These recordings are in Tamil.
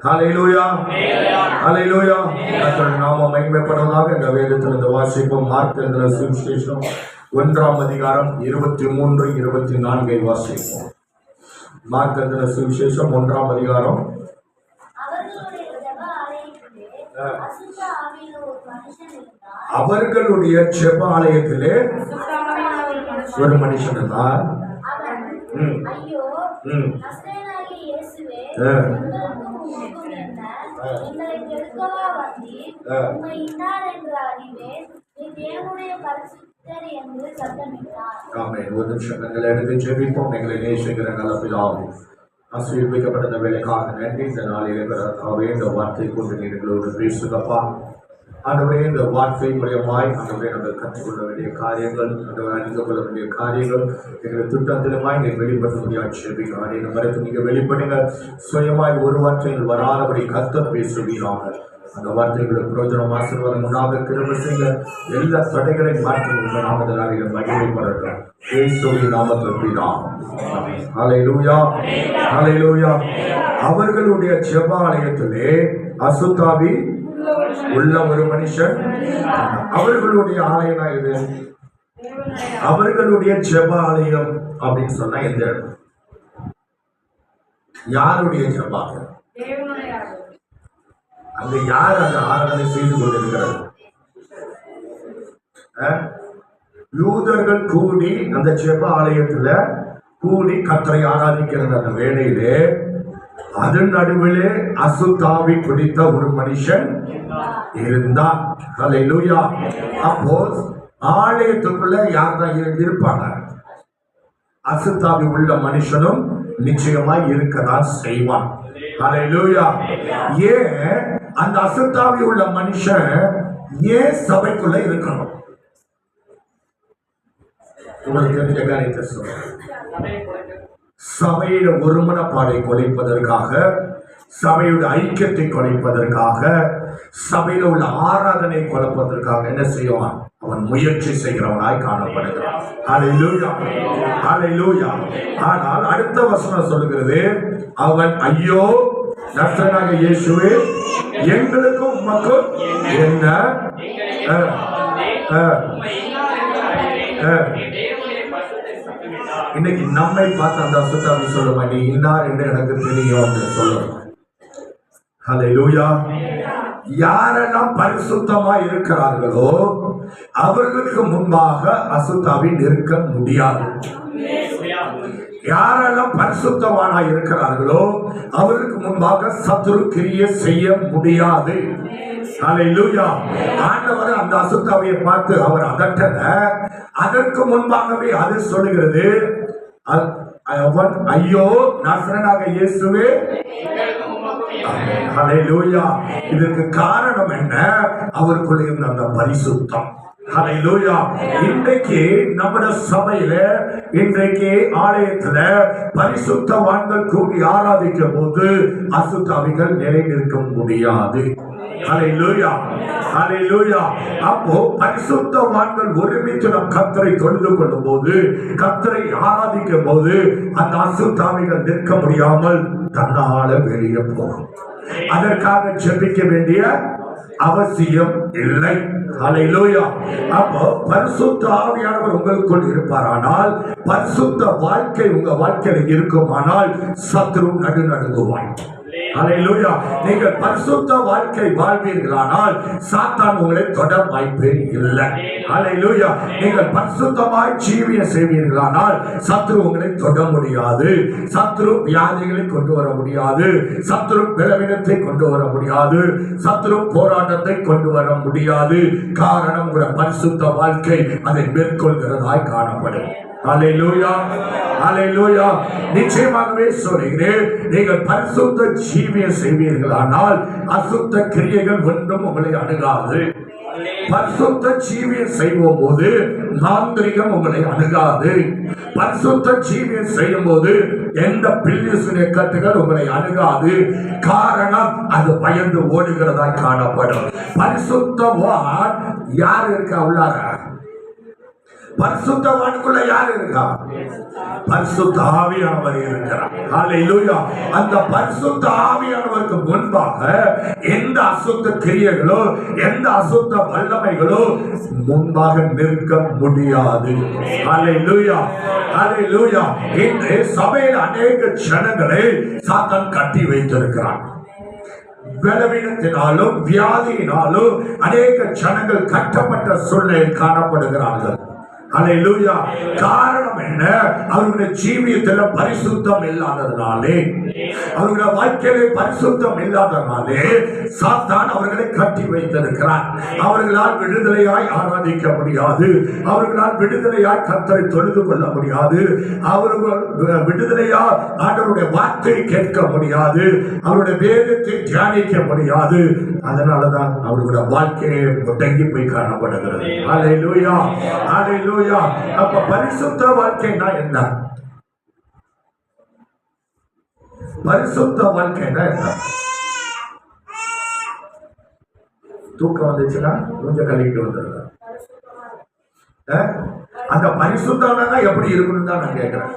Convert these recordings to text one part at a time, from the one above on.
ஹல்லேலூயா, ஹல்லேலூயா. கர்த்தருடைய நாமம் மகிமைப்படுவதாக. இந்த வேதத்திலிருந்து வாசிப்போம். மார்க் எழுதின சுவிசேஷம் 1ஆம் அதிகாரம் 23, 24 வாசிப்போம். மார்க் எழுதின சுவிசேஷம் 1ஆம் அதிகாரம். அவர்களுடைய ஜெப ஆலயத்திலே ஒரு மனுஷன் இருந்தார். ஒரு நிமிஷம் எங்களை எடுத்து ஜெபிப்போம். எங்களை நேசிக்கிற நல்ல பிதாவே, ஆசீர்வதிக்கப்பட்ட வேலைக்காக நன்றி. இந்த நாளிலே இந்த வார்த்தை கொண்டு நீங்களோடு பேசுகப்பா. ஆண்டவரே, இந்த வார்த்தை மூலமாய் ஆண்டவரே நாங்கள் கற்றுக்கொள்ள வேண்டிய காரியங்கள், அறிந்து கொள்ள வேண்டிய காரியங்கள் எங்கள் திட்டத்திலுமாய் நீங்கள் வெளிப்படுத்த முடியாது. செபிக்கிறோம். இந்த மரத்தை நீங்கள் வெளிப்படுங்க. சுயமாய் ஒரு வார்த்தையில் வராதபடி கர்த்தர் பேசுவீராக. அந்த வார்த்தைகளுக்கு பிரயோஜனம் ஆசீர்வாதம் உண்டாக கிருபை செய்ய எல்லா தடைகளையும் மாற்றி உங்கள் நாமத்தினால் மகிமைப்படட்டும். இயேசுவின் நாமத்தில் பிதாவே. ஹல்லேலூயா, ஹல்லேலூயா. அவர்களுடைய ஜெப ஆலயத்திலே அசுத்தாவி உள்ள ஒரு மனுஷன். அவர்களுடைய ஆலயம் இது, அவர்களுடைய ஜெப ஆலயம் அப்படின்னு சொன்னா எந்த இடம்? யாருடைய ஜெப ஆலயம்? அங்க யார் அந்த ஆராதனை செய்து கொண்டிருக்கிறது? யூதர்கள் கூடி அந்த ஜெப ஆலயத்துல கூடி கர்த்தரை ஆராதிக்கிறது. அந்த வேளையிலே அதன் நடுவிலே அசுத்தாவி பிடித்த ஒரு மனுஷன் இருந்தார். ஹல்லேலூயா. அப்போ ஆலயத்துக்குள்ள யார் தான் இருப்பாங்க? அசுத்தாவி உள்ள மனுஷனும் நிச்சயமாய் இருக்கதான் செய்வான். ஹல்லேலூயா. ஏன் அந்த அசுத்தாவி உள்ள மனுஷன் ஏன் சபைக்குள்ள இருக்கணும்? உங்களுக்கு தெரிஞ்ச காரியத்தை சொல்றேன். சபையில ஒருமனப்பாடை குலைப்பதற்காக, சபையோட ஐக்கியத்தை குலைப்பதற்காக, சபையில உள்ள ஆராதனை குலைப்பதற்காக என்ன செய்வான்? அவன் முயற்சி செய்கிறவனாய் காணப்படுகிறான். ஹல்லேலூயா, ஹல்லேலூயா. ஆனால் அடுத்த வசனம் சொல்லுகிறது, அவன் ஐயோ நசரேயனாகிய இயேசுவே, எங்களுக்கும் உமக்கும் என்ன? இன்னைக்கு நம்மை பார்த்து அந்த அசுத்தாவி சொல்லுமா, நீ இன்னார் என்று எனக்கு தெரியும் சொல்லுமா. ஹல்லேலூயா. யாரெல்லாம் பரிசுத்தமா இருக்கிறார்களோ அவர்களுக்கு முன்பாக அசுத்தாவி நிற்க முடியாது. யாரெல்லாம் பரிசுத்தவானா இருக்கிறார்களோ அவருக்கு முன்பாக சத்துரு கிரியை செய்ய முடியாது. ஹல்லேலூயா. ஆண்டவர் அந்த அசுத்தாவியை பார்த்து அவர் அதட்டல. அதற்கு முன்பாகவே அது சொல்லுகிறது, அவன் ஐயோ நசரேயனாகிய இயேசுவே. ஹல்லேலூயா. இதற்கு காரணம் என்ன? அவருக்குள்ள இருந்த அந்த பரிசுத்தம். ஹல்லேலூயா. இன்றைக்கு நம்முடைய சபையில, இன்றைக்கு ஆலயத்துல பரிசுத்தவான்கள் கூடி ஆராதிக்கும் போது அசுத்தாவிகள் நிலை நிற்க முடியாது. ஹல்லேலூயா, ஹல்லேலூயா. அப்போ பரிசுத்தவான்கள் ஒருமித்து நம் கர்த்தரை தொழுது கொள்ளும் போது, கர்த்தரை ஆராதிக்கும் போது அந்த அசுத்தாவிகள் நிற்க முடியாமல் தன்னால வெளியே போகும். அதற்காக ஜெபிக்க வேண்டிய அவசியம் இல்லை. ஹல்லேலூயா. அப்போ பரிசுத்த ஆவியானவர் உங்களுக்குள் இருப்பாரானால், பரிசுத்த வாழ்க்கை உங்க வாழ்க்கையில இருக்குமானால் சத்ரு நடுநடுங்குவான். ஹல்லேலூயா. நீங்கள் பரிசுத்த வாழ்க்கை வாழ்வீர்களானால் சாத்தான் உங்களை தொட வாய்ப்பே இல்லை. ஹல்லேலூயா. நீங்கள் பரிசுத்தமாய் ஜீவியம் செய்வீர்களானால் சத்ரு உங்களை தொட முடியாது. சத்ரு வியாதிகளை கொண்டு வர முடியாது. சத்ரு பலவீனத்தை கொண்டு வர முடியாது. சத்ரு போராட்டத்தை கொண்டு வர முடியாது. காரணம் உங்களுடைய பரிசுத்த வாழ்க்கை அதை மேற்கொள்கிறதாய் காணப்படும். ஹல்லேலூயா, ஹல்லேலூயா. நிச்சயமாகவே சொல்கிறேன், நீங்கள் பரிசுத்த ஜீவியம் செய்வீர்களானால் அசுத்த கிரியைகள் ஒன்றும் உங்களை அணுகாது. பரிசுத்த ஜீவியம் செய்யும் போது மாந்திரிகம் உங்களை அணுகாது. பரிசுத்த ஜீவியம் செய்யும் போது எந்த பில்லிசுனை கட்டுகள் உங்களை அணுகாது. காரணம் அது பயந்து ஓடுகிறதாய் காணப்படும். பரிசுத்தவான் யார் இருக்கா? உள்ளார பரிசுத்தவானுக்குள்ள யார் இருக்கா? பரிசுத்த ஆவியானவர் இருக்கிறார். ஹல்லேலூயா. அந்த பரிசுத்த ஆவியானவருக்கு முன்பாக எந்த அசுத்த கிரியைகளோ எந்த அசுத்த வல்லமைகளோ முன்பாக நிற்க முடியாது. ஹல்லேலூயா, ஹல்லேலூயா. இந்த சபையில் அநேக ஜனங்களை சாத்தான் கட்டி வைத்திருக்கிறான். பலவீனத்தினாலும் வியாதியினாலும் அநேக ஜனங்கள் கட்டப்பட்ட சூழ்நிலையில் காணப்படுகிறார்கள். ஹல்லேலூயா. காரணம் என்ன? அவர்களுடைய ஜீவியத்தில் பரிசுத்தம் இல்லாததுனாலே, அவர்களுடைய வாழ்க்கையிலே பரிசுத்தம் இல்லாததுனாலே சாத்தான் அவர்களை கட்டி வைத்திருக்கிறார். அவர்களால் விடுதலையாய் ஆராதிக்க முடியாது, அவர்களால் விடுதலையாய் கர்த்தரை தொழுது கொள்ள முடியாது, அவர்கள் விடுதலையால் ஆண்டவருடைய வார்த்தையை கேட்க முடியாது, அவருடைய வேதத்தை தியானிக்க முடியாது. அதனாலதான் அவர்களுடைய வாழ்க்கையை முடங்கி போய் காணப்படுகிறது. ஹல்லேலூயா, ஹல்லேலூயா. அப்ப பரிசுத்த வாழ்க்கைனா என்ன? பரிசுத்த வாழ்க்கைனா என்ன? தூக்கம் வந்துச்சுன்னா கொஞ்சம் கழிட்டு வந்துருங்க. அந்த பரிசுத்தம்னா எப்படி இருக்கணும் தான் நான் கேட்கிறேன்.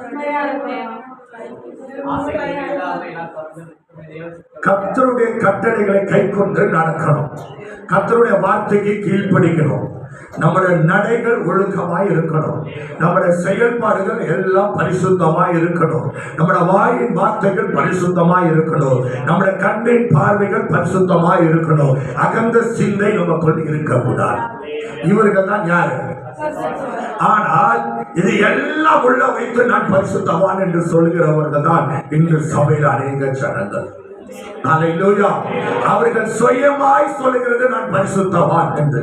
கர்த்தருடைய கட்டளைகளை கை கொண்டு நடக்கணும், கர்த்தருடைய வார்த்தைக்கு கீழ்ப்படிக்கணும், நம்முடைய நடைகள் ஒழுக்கமாய் இருக்கணும், நம்முடைய செயல்பாடுகள் எல்லாம் பரிசுத்தமாய் இருக்கணும், நம்முடைய வாயின் வார்த்தைகள் பரிசுத்தமாய் இருக்கணும், நம்முடைய கண்ணின் பார்வைகள் பரிசுத்தமாய் இருக்கணும், அகந்த சிந்தை நமக்குள் இருக்கக்கூடாது. இவர்கள் தான் யாரு? ஆனால் இது எல்லாம் உள்ள வைத்து நான் பரிசுத்தவான் என்று சொல்கிறவர்கள் தான் இன்று சபையில் அநேக ஜனங்கள். ஹல்லேலூயா. அவர்கள் சுயமாய் சொல்லுகிறது நான் பரிசுத்தவான் என்று,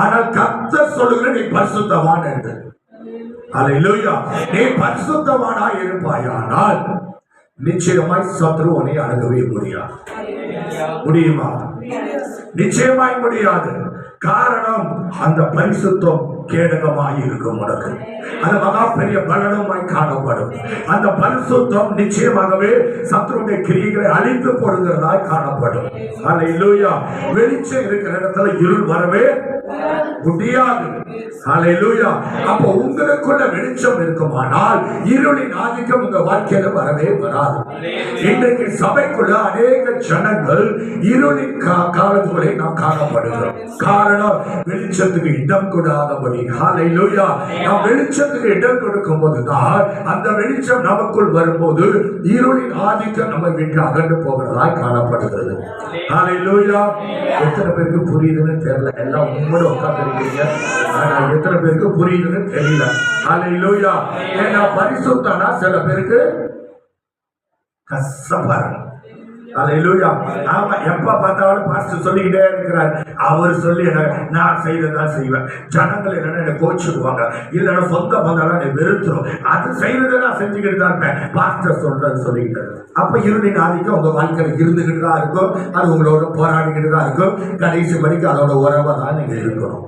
ஆனால் கர்த்தர் சொல்லுகிறது நீ பரிசுத்தவான் என்று. ஹல்லேலூயா. நீ பரிசுத்தவானாய் இருப்பாயானால் நிச்சயமாய் சத்ரு உன்னை அணுகவே முடியுமா? நிச்சயமாய் முடியாது. காரணம் அந்த பரிசுத்தம் கேடகமாய் இருக்கும். உனக்கு அது மகா பெரிய பலனுமாய் காணப்படும். அந்த பரிசுத்தம் நிச்சயமாகவே சத்ருடைய கிரியைகளை அழித்து போடுகிறதாய் காணப்படும். ஹல்லேலூயா. வெளிச்சம் இருக்கிற இடத்துல இருள் வரவே முடியாது. ஹல்லேலூயா. அப்போ உங்களுக்குள்ள வெளிச்சம் இருக்குமானால் இருளின் ஆதிக்கம் உங்க வாழ்க்கையில வரவே வராது. இன்றைக்கு சபைக்குள்ள அநேக ஜனங்கள் இருளின் காலத்துகளை நாம் காணப்படுகிறோம். காரணம் வெளிச்சத்துக்கு இடம் கூடாதபடி. ஹல்லேலூயா. நாம் வெளிச்சத்துக்கு இடம் கொடுக்கும் போதுதான் அந்த வெளிச்சம் நமக்குள் வரும்போது இருளின் ஆதிக்கம் நம்ம விட்டு அகன்று போகிறதாய் காணப்படுகிறது. ஹல்லேலூயா. எத்தனை பேருக்கு புரியுதுன்னு தெரியல, எல்லாம் உங்களோட உட்கார்ந்துருக்கீங்க, ஆனா எத்தனை பேருக்கு புரியுதுன்னு தெரியல. ஹல்லேலூயா. ஏன்னா பரிசுத்தம்னா சில பேருக்கு கஷ்டமா இருக்கு. ஹல்லேலூயா. ஆமா, எப்ப பார்த்தாலும் பாஸ்டர் சொல்லிக்கிட்டே இருக்கிறார், அவர் சொல்லி நான் செய்யறதான் செய்வேன், ஜனங்கள் என்ன கோச்சுக்குவாங்க, இல்லைன்னா சொந்த பந்தாலும் என்னை வெறுத்துரும், அது செய்யறதை நான் செஞ்சுக்கிட்டு தான் இருப்பேன், பாஸ்டர் சொல்றது சொல்லிக்கிட்டு. அப்ப இருளின் ஆதிக்கம் உங்க வாழ்க்கையில் இருந்துகிட்டு தான் இருக்கும், அது உங்களோட போராடிக்கிட்டு தான் இருக்கும், கடைசி வரைக்கும் அதோட உறவை தான் நீங்க இருக்கணும்.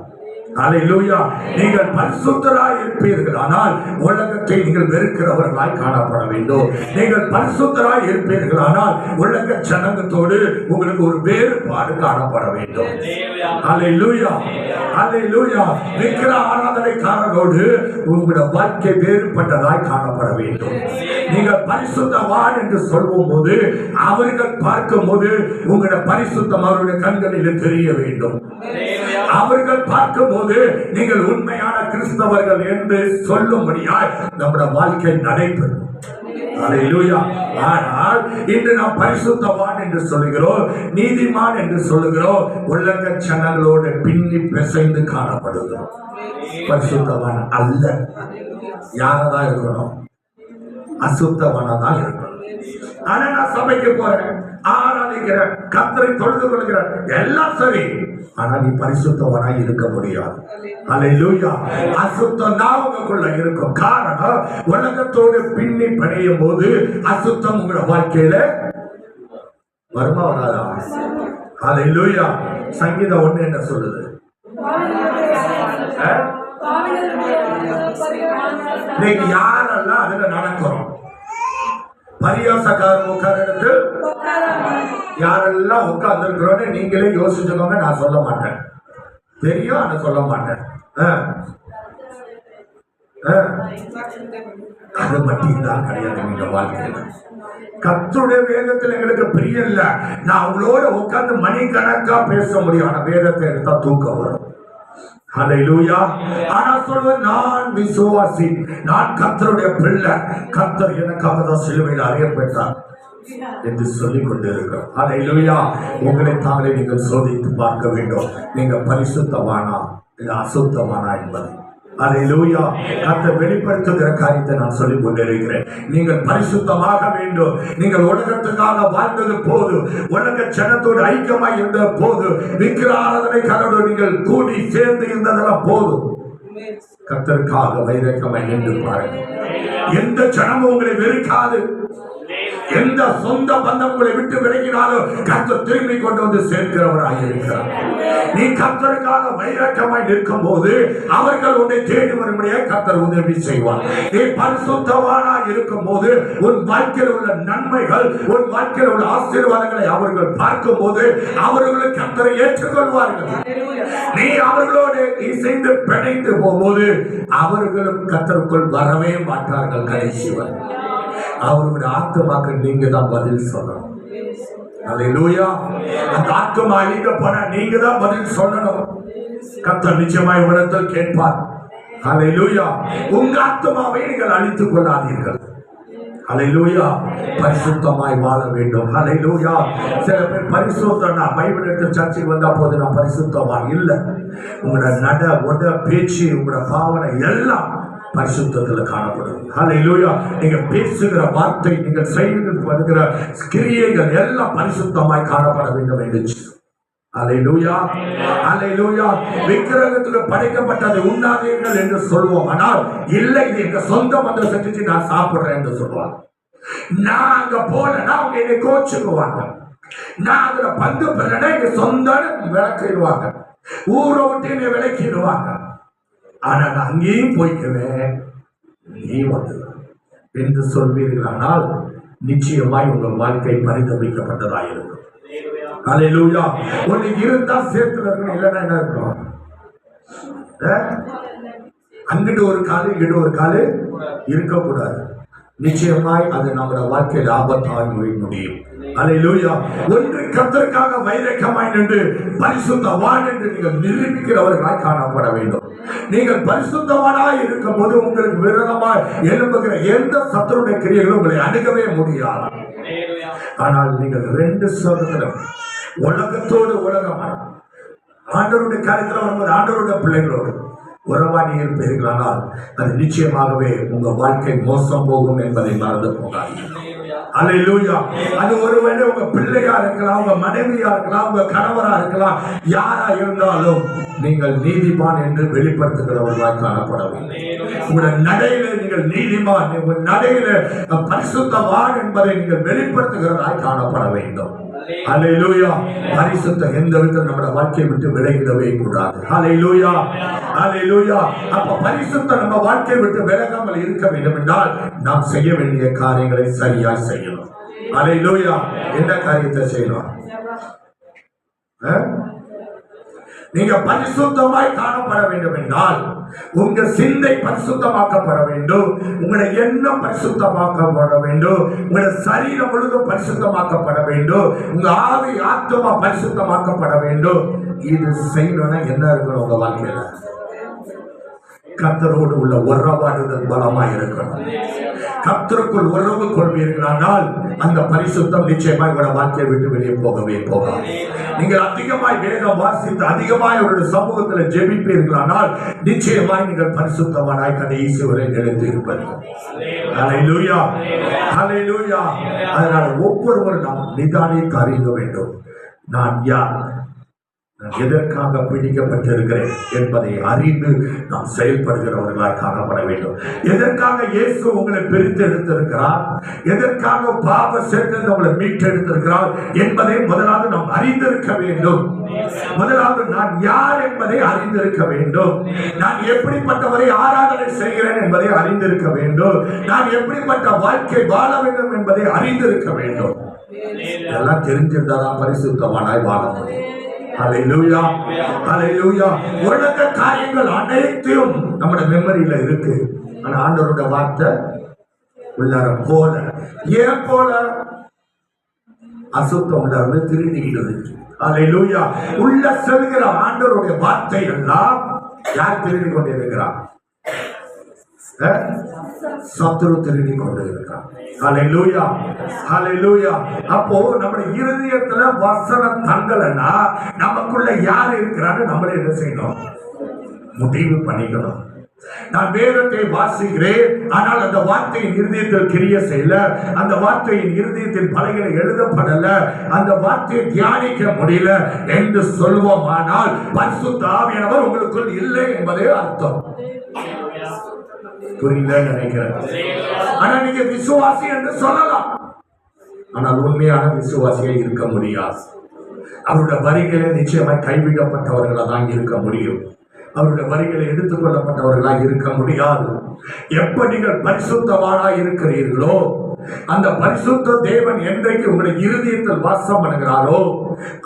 ஹல்லேலூயா. நீங்கள் பரிசுத்தராய் இருப்பீர்கள் ஆனால் உலகத்தை நீங்கள் வெறுக்கிறவர்களாய் காணப்பட வேண்டும். நீங்கள் பரிசுத்தராய் இருப்பீர்கள் ஆனால் உலக ஜனங்களோடு உங்களுக்கு ஒரு வேறுபாடு காணப்பட வேண்டும். ஹல்லேலூயா, ஹல்லேலூயா. விக்கிர ஆராதனைக்காரரோடு உங்களுடைய வாழ்க்கை வேறுபட்டதாய் காணப்பட வேண்டும். நீங்கள் பரிசுத்தவான் என்று சொல்லும் போது அவர்கள் பார்க்கும் போது உங்களுடைய பரிசுத்தம் அவருடைய கண்களில் தெரிய வேண்டும். அவர்கள் பார்க்கும் போது நீங்கள் உண்மையான கிறிஸ்தவர்கள் என்று சொல்லும்படியாய் நம்முடைய வாழ்க்கை நடைபெறும். ஹல்லேலூயா. ஆனால் இன்று நாம் பரிசுத்தவான் என்று சொல்லுகிறோம், நீதிமான் என்று சொல்லுகிறோம், உலக ஜனங்களோடு பின்னி பிசைந்து காணப்படுகிறோம். பரிசுத்தவான் அல்ல. யாரதான் இருக்கணும்? அசுத்தவானதான் இருக்கணும். ஆனா நான் சபைக்கு போறேன், ஆராதிக்கிறேன், கர்த்தரை தொழுது கொள்கிறேன், எல்லாம் சரி, ஆனா நீ பரிசுத்தவனாய் இருக்க முடியாது. ஹல்லேலூயா. அசுத்தம் தான் உங்களுக்குள்ள இருக்கும். காரணம் உலகத்தோடு பின்னி பிணையும் போது அசுத்தம் உங்களோட வாழ்க்கையில வருமா வராதா? ஹல்லேலூயா. சங்கீதம் 1 என்ன சொல்லுது? நீங்க யாரெல்லாம் அதுல நடக்கிறோம், பரியாசக்காரன் உட்கார்ந்து யாரெல்லாம் உட்கார்ந்து இருக்கிறோன்னு நீங்களே யோசிச்சுக்கோங்க. நான் சொல்ல மாட்டேன், தெரியும், ஆனா சொல்ல மாட்டேன். அது மட்டும் தான் கிடையாது. நீங்க வாழ்க்கையில கர்த்தருடைய வேதத்தில் எங்களுக்கு பிரியம் இல்ல. நான் அவங்களோட உட்கார்ந்து மணிக்கணக்கா பேச முடியும். ஆனா வேதத்தை எடுத்தா தூக்கம் வரும். ஹல்லேலூயா. ஆனா சொல்லுவேன், நான் விசுவாசி, நான் கர்த்தருடைய பிள்ளை, கர்த்தர் எனக்காக தான் சிலுவையில் அறையப்பட்டார் என்று சொல்லிக் கொண்டிருக்கிறோம். ஹல்லேலூயா. உங்களை தாங்களே நீங்கள் சோதித்து பார்க்க வேண்டும். நீங்க பரிசுத்தவானா இல்ல அசுத்தவானா என்பதை. ஹல்லேலூயா. கர்த்தர் வெளிப்படுத்துகிற காரியத்தை நான் சொல்லிக் கொண்டிருக்கிறேன். நீங்கள் பரிசுத்தமாக வேண்டும். நீங்கள் உலகத்துக்காக வாழ்ந்தது போது, உலக ஜனத்தோடு ஐக்கியமாய் இருந்த போது, விக்கிர ஆராதனைக்காரோடு நீங்கள் கூடி சேர்ந்து இருந்ததெல்லாம் போதும். கர்த்தருக்காக வைரக்கமாய் நின்று பாருங்கள். எந்த ஜனமும் உங்களை வெறுக்காது. எந்த சொந்த பந்தம் உங்களை விட்டு விலகினாலும் கர்த்தர் திரும்பி கொண்டு வந்து சேர்க்கிறவராக இருக்கிறார். நீ கர்த்தருக்காக வைராக்கியமாய் நிற்கும் போது அவர்கள் உன்னை தேடி வரும்படியாக கர்த்தர் உதவி செய்வார். நீ பரிசுத்தவானாய் இருக்கும் போது உன் வாழ்க்கையில் உள்ள நன்மைகள், உன் வாழ்க்கையில் உள்ள ஆசீர்வாதங்களை அவர்கள் பார்க்கும் போது அவர்களுக்கு கர்த்தரை ஏற்றுக்கொள்வார்கள். நீ அவர்களோடு இசைந்து பிணைந்து போகும்போது அவர்களும் கர்த்தருக்குள் வரவே மாட்டார்கள். கடைசி வரை அவர்களுடைய ஆத்மாக்கு நீங்க தான் பதில் சொல்லணும். ஹல்லேலூயா. அந்த ஆத்மா அழிக்க போனா நீங்க தான் பதில் சொல்லணும். கர்த்தர் நிச்சயமாய் உங்களிடத்தில் கேட்பார். ஹல்லேலூயா. உங்க ஆத்மாவை நீங்கள் அழித்துக் கொள்ளாதீர்கள். ஹல்லேலூயா. பரிசுத்தமாய் வாழ வேண்டும். ஹல்லேலூயா. சில பேர் பரிசுத்தம், நான் பைபிள் எடுத்து சர்ச்சைக்கு வந்தா போது நான் பரிசுத்தவான் இல்ல. உங்களோட நட உட பேச்சு, உங்களோட பாவனை எல்லாம் பரிசுத்தத்துல காணப்படும். ஹல்லேலூயா. நீங்க பேசுகிற வார்த்தை, நீங்கள் செய்து வருகிற கிரியைகள் எல்லாம் பரிசுத்தமாய் காணப்பட வேண்டும் என்று. ஹல்லேலூயா. ஹல்லேலூயா. விக்கிரகத்துக்கு படைக்கப்பட்டதை உண்ணாதீர்கள் என்று சொல்லுவோம். ஆனால் இல்லை, இது எங்க சொந்த மதம் செஞ்சு நான் சாப்பிடுறேன் என்று சொல்லுவாங்க. நான் அங்க போலன்னா அவங்க என்னை கோச்சுக்குவாங்க. நான் அதுல பங்கு பெறனா எங்க சொந்த விளக்கிடுவாங்க, ஊரை விட்டு என்னை விளக்கிடுவாங்க. ஆனா நான் அங்கேயும் போய்க்குவேன், நீ வந்து என்று சொல்வீர்களானால் நிச்சயமாய் உங்கள் வாழ்க்கை பரிதவிக்கப்பட்டதாக இருக்கும். ஹல்லேலூயா. ஒண்ணு இருந்தா சேர்த்துல இருக்கணும், இல்லைன்னா என்ன இருக்கும்? அங்கிட்டு ஒரு காலு இங்கிட்டு ஒரு காலு இருக்கக்கூடாது. நிச்சயமாய் அது நம்முடைய வாழ்க்கையில் ஆபத்தாய் முடியும். ஹல்லேலூயா. ஒன்று கர்த்தருக்காக வைரக்கமாய் நின்று பரிசுத்தவான் என்று நீங்கள் நிரூபிக்கிறவர்களாய் காணப்பட வேண்டும். நீங்கள் பரிசுத்தவானாய் இருக்கும் போது உங்களுக்கு விரோதமாய் எழும்புகிற எந்த சத்துருடைய கிரியைகளும் உங்களை அணுகவே முடியாது. ஆனால் நீங்கள் ரெண்டு சோதத்திலும் உலகத்தோடு உலகமான ஆண்டவருடைய காரியத்தில் வரும்போது ஆண்டவருடைய பிள்ளைகளோடு உறவாடி இருப்பீர்களானால் அது நிச்சயமாகவே உங்க வாழ்க்கை மோசம் போகும் என்பதை மறந்து போகாதீர்கள். ஹல்லேலூயா. அது ஒருவேளை உங்க பிள்ளையா இருக்கலாம், உங்க மனைவியா இருக்கலாம், உங்க கணவரா இருக்கலாம், யாரா இருந்தாலும் நீங்கள் நீதிமான் என்று வெளிப்படுத்துகிறவர்களாய் காணப்பட வேண்டும். உங்களுடைய நடையில நீங்கள் நீதிமான், உங்கள் நடையில பரிசுத்தவான் என்பதை நீங்கள் வெளிப்படுத்துகிறதாய் காணப்பட வேண்டும். ஹல்லேலூயா. பரிசுத்தம் எந்த விதத்தில் நம்முடைய வாழ்க்கையை விட்டு விலகிடவே கூடாது. ஹல்லேலூயா. ஹல்லேலூயா. அப்ப பரிசுத்தம் நம்ம வாழ்க்கையை விட்டு விலகாமல் இருக்க வேண்டும் என்றால் நாம் செய்ய வேண்டிய காரியங்களை சரியாய் செய்யணும். ஹல்லேலூயா. என்ன காரியத்தை செய்யணும்? நீங்க பரிசுத்தமாய் காணப்பட வேண்டும் என்றால் உங்க சிந்தை பரிசுத்தமாக்கப்பட வேண்டும், உங்களுடைய எண்ணம் பரிசுத்தமாக்கப்பட வேண்டும், உங்களுடைய சரீரம் முழுதும் பரிசுத்தமாக்கப்பட வேண்டும், உங்க ஆவி ஆத்மா பரிசுத்தமாக்கப்பட வேண்டும். இது செய்யணும்னா என்ன இருக்கணும்? உங்க வாழ்க்கையில கர்த்தரோடு உள்ள உறவாடுதல் பலமாய் இருக்கணும். கர்த்தருக்குள் உறவு கொள்வீர்களானால் அந்த பரிசுத்தம் நிச்சயமாய் உங்களோட வாழ்க்கையை விட்டு வெளியே போகவே போகாது. நீங்கள் அதிகமாய் வேதம் வாசித்து அதிகமாய் ஒரு சமூகத்தில் ஜெபிப்பீர்களானால் நிச்சயமாய் நீங்கள் பரிசுத்தமானாய் கடைசி வரை நிலைத்து இருப்பீர்கள். ஹல்லேலூயா. ஹல்லேலூயா. அதனால ஒவ்வொருவரும் நாம் நிதானித்து அறிய வேண்டும். நான் யார், எதற்காக பிடிக்கப்பட்டிருக்கிறேன் என்பதை அறிந்து நாம் செயல்படுகிறவர்களாக காணப்பட வேண்டும். எதற்காக இயேசு உங்களை பிரித்து எடுத்திருக்கிறார், எதற்காக பாவ சேர்த்து உங்களை மீட்டெடுத்திருக்கிறார் என்பதை முதலாவது நாம் அறிந்திருக்க வேண்டும். முதலாவது நான் யார் என்பதை அறிந்திருக்க வேண்டும். நான் எப்படிப்பட்டவரை ஆராதனை செய்கிறேன் என்பதை அறிந்திருக்க வேண்டும். நான் எப்படிப்பட்ட வாழ்க்கை வாழ வேண்டும் என்பதை அறிந்திருக்க வேண்டும். எல்லாம் தெரிஞ்சிருந்தாதான் பரிசுத்தமானாய் வாழ முடியும். ஹல்லேலூயா. ஹல்லேலூயா. உலக காரியங்கள் அனைத்தையும் நம்முடைய மெமரியில இருக்கு. ஆனா ஆண்டவருடைய வார்த்தை உள்ளார போல. ஏன் போல? அசுத்தம் உள்ளார திருடிக்கிட்டது. அல்லேலூயா. உள்ள செல்கிற ஆண்டவருடைய வார்த்தை எல்லாம் யார் திருடி கொண்டு இருக்கிறார்? சத்துரு திருடி கொண்டு இருக்கிறார். அல்லேலூயா, அல்லேலூயா. அப்போ நம்ம இருதயத்துல வசனம் தங்கலன்னா நமக்குள்ள யார் இருக்கிறான்னு நம்மளே என்ன செய்யணும்? முடிவு பண்ணிக்கணும். நான் வேதத்தை வாசிக்கிறேன், ஆனால் அந்த வார்த்தையின் இருதயத்தில் கிரிய செய்யல, அந்த வார்த்தையின் இருதயத்தின் பலகைகளை எழுதப்படல, அந்த வார்த்தையை தியானிக்க முடியல என்று சொல்வோமானால் பரிசுத்த ஆவியானவர் உங்களுக்குள் இல்லை என்பதே அர்த்தம். புரியல நினைக்கிறேன். ஆனா நீங்க விசுவாசி என்று சொல்லலாம், ஆனால் உண்மையான விசுவாசியை இருக்க முடியாது. அவருடைய வரிகளை நிச்சயமாய் கைவிடப்பட்டவர்களா தான் இருக்க முடியும். அவருடைய வரிகளை எடுத்துக் கொள்ளப்பட்டவர்களாக இருக்க முடியாது. எப்ப நீங்கள் பரிசுத்தவானா இருக்கிறீர்களோ, அந்த பரிசுத்த தேவன் என்றைக்கு உங்களுடைய இருதயத்தில் வாசம் பண்ணுகிறாரோ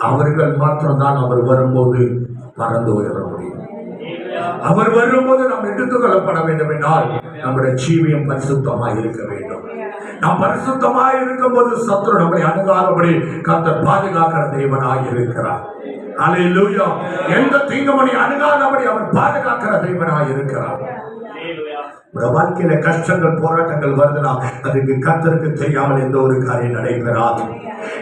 அவர்கள் மாத்திரம்தான் அவர் வரும்போது பறந்து உயர முடியும். அவர் வரும்போது நாம் எடுத்துக் கொள்ளப்பட வேண்டும் என்றால் நம்முடைய ஜீவியம் பரிசுத்தமாக இருக்க வேண்டும். நாம் பரிசுத்தமாக இருக்கும் போது சத்துரு நம்மை அணுகாதபடி கர்த்தர் பாதுகாக்கிற தேவனாக இருக்கிறார். அல்லேலூயா. எந்த தீங்குமணி அணுகாதபடி அவர் பாதுகாக்கிற தேவனாக இருக்கிறார். வாழ்க்கையில கஷ்டங்கள் போராட்டங்கள் வருதுன்னா அதுக்கு கர்த்தருக்கு தெரியாமல் எந்த ஒரு காரியம் நடைபெறாது.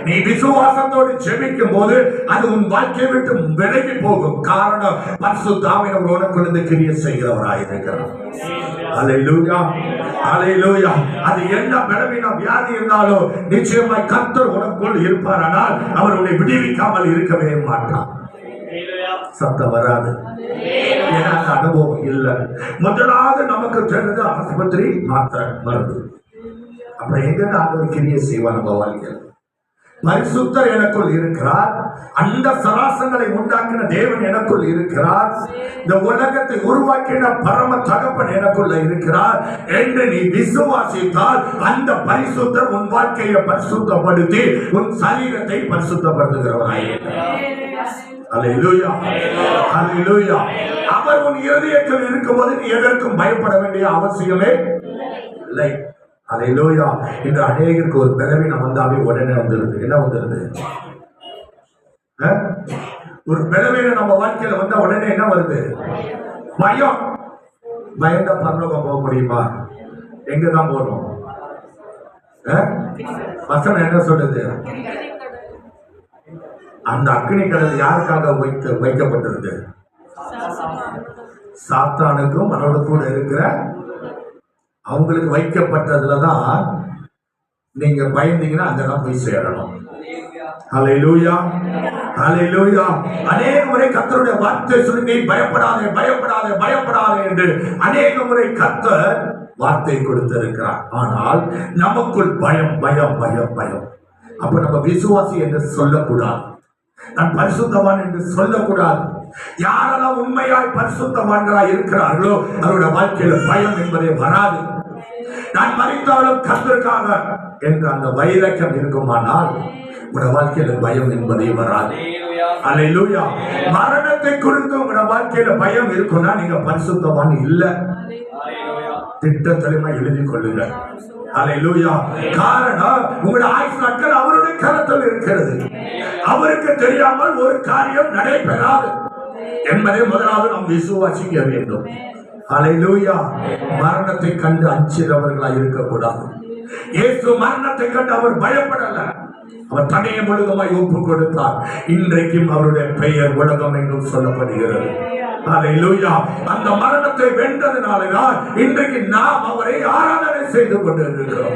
நீ விசுவாசத்தோடு ஜெபிக்கும் போது அது உன் வாழ்க்கையை விட்டு விலகி போகும். காரணம் பரிசுத்த ஆவியானவர் உனக்குள்ள கிரியை செய்கிறவராக இருக்கிறார். அல்லேலூயா, அல்லேலூயா. அது என்ன பலவீன வியாதி இருந்தாலும் நிச்சயமாய் கர்த்தர் உனக்குள் இருப்பார். ஆனால் அவர் உன்னை விடுவிக்காமல் இருக்கவே மாட்டார். சத்தம் வராது. ஏன்னா அந்த அனுபவம் இல்லை. முதலாவது நமக்கு தெரிஞ்சது ஆஸ்பத்திரி, மாத்திரை, மருந்து. அப்புறம் எங்க ஆண்டவர் கிரியை செய்வார் நம்ம வாழ்க்கையில்? பரிசுத்தர் எனக்குள் இருக்கிறார். அந்த சராசங்களை உண்டாக்கின தேவன் எனக்குள் இருக்கிறார். இந்த உலகத்தை உருவாக்கின பரம தகப்பன் எனக்குள்ள இருக்கிறார் என்று நீ விசுவாசித்தால் அந்த பரிசுத்தர் உன் வாழ்க்கையை பரிசுத்தப்படுத்தி உன் சரீரத்தை பரிசுத்தப்படுத்துகிறவராயிருக்கிறார். அல்லேலூயா, அல்லேலூயா. அவர் உன் இருதயத்தில் இருக்கும்போது நீ எதற்கும் பயப்பட வேண்டிய அவசியமே இல்லை. அல்லேலூயா. இன்று அநேகருக்கு ஒரு பலவீனம் வந்தாவே உடனே வந்துருது. என்ன வந்துருது? ஒரு பலவீனம் நம்ம வாழ்க்கையில வந்தா உடனே என்ன வருது? பயம். பயந்த பரலோகம் போக முடியுமா? எங்கதான் போகணும்? வசனம் என்ன சொல்லுது? அந்த அக்னி கடல் யாருக்காக வைக்கப்பட்டிருக்கு? சாத்தானுக்கும் அவனோட கூட இருக்கிற அவங்களுக்கு வைக்கப்பட்டதுலதான் நீங்க பயந்தீங்கன்னா அங்கதான் போய் சேரணும். அல்லேலூயா, அல்லேலூயா. அநேக முறை கர்த்தருடைய வார்த்தை சொல்லி நீ பயப்படாதே, பயப்படாதே, பயப்படாதே என்று அநேக முறை கர்த்தர் வார்த்தை கொடுத்திருக்கிறார். ஆனால் நமக்குள் பயம், பயம், பயம், பயம். அப்ப நம்ம விசுவாசி என்று சொல்லக்கூடாது, நான் பரிசுத்தவான் என்று சொல்லக்கூடாது. யாரெல்லாம் உண்மையாய் பரிசுத்தவான்களாய் இருக்கிறார்களோ அவருடைய வாழ்க்கையில பயம் என்பதே வராது. நான் மரித்தாலும் கர்த்தருக்காக என்ற அந்த வைராக்கியம் இருக்குமானால் உங்களுடைய வாழ்க்கையில பயம் என்பதே வராது. அல்லேலூயா. மரணத்தை குறித்து உங்களுடைய வாழ்க்கையில பயம் இருக்குன்னா நீங்க பரிசுத்தவான் இல்ல. திட்டத்தெளிமா எழுதி கொள்ளுங்க. அல்லேலூயா. காரணம் உங்களுடைய ஆயுள் நாட்கள் அவருடைய கரத்தில் இருக்கிறது. அவருக்கு தெரியாமல் ஒரு காரியம் நடைபெறாது என்பதை முதலாவது நாம் விசுவாசிக்க வேண்டும். அல்லேலூயா. மரணத்தை கண்டு அஞ்சிறவர்களாய் இருக்கக்கூடாது. இயேசு மரணத்தை கண்டு அவர் பயப்படல. அவர் தன்னையே முழுதுமாய் ஒப்பு கொடுத்தார். இன்றைக்கும் அவருடைய பெயர் உலகம் என்றும் சொல்லப்படுகிறது. அல்லேலூயா. அந்த மரணத்தை வென்றதுனாலதான் இன்றைக்கு நாம் அவரை ஆராதனை செய்து கொண்டு இருக்கிறோம்.